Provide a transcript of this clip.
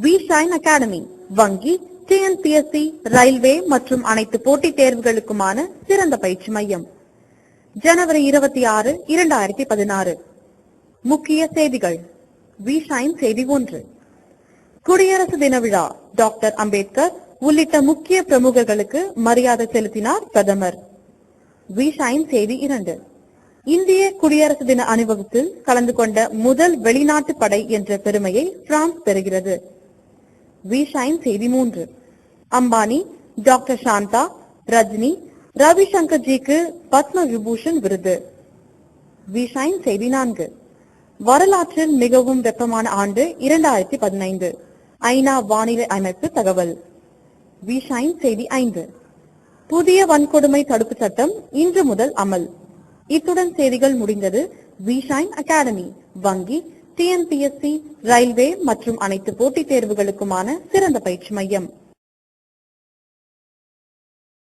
V-Shine academy வங்கி, TNPSC, railway மற்றும் அனைத்து போட்டித் தேர்வுகளுக்குமான சிறந்த பயிற்சி மையம். ஜனவரி 26, 2016. முக்கிய செய்திகள். V-Shine செய்தி 1. குடியரசு தின விழா. டாக்டர் அம்பேத்கர் உள்ளிட்ட முக்கிய பிரமுகர்களுக்கு மரியாதை செலுத்தினார் பிரதமர். V-Shine செய்தி 2. இந்திய குடியரசு தின அணிவகுப்பில் கலந்து கொண்ட முதல் வெளிநாட்டு படை என்ற பெருமையை பிரான்ஸ் பெறுகிறது. V-Shine செய்தி 3. அம்பானி, டாக்டர் சாந்தா, ரஜினி, ரவிசங்கர்ஜிக்கு பத்ம விபூஷன் விருது. V-Shine செய்தி 4. வரலாற்றில் மிகவும் வெப்பமான ஆண்டு 2015. ஐநா வானிலை அமைப்பு தகவல். V-Shine செய்தி 5. புதிய வன்கொடுமை தடுப்பு சட்டம் இன்று முதல் அமல். இத்துடன் செய்திகள் முடிந்தது. V-Shine அகாடமி வங்கி, TNPSC, ரயில்வே மற்றும் அனைத்து போட்டித் தேர்வுகளுக்குமான சிறந்த பயிற்சி மையம்.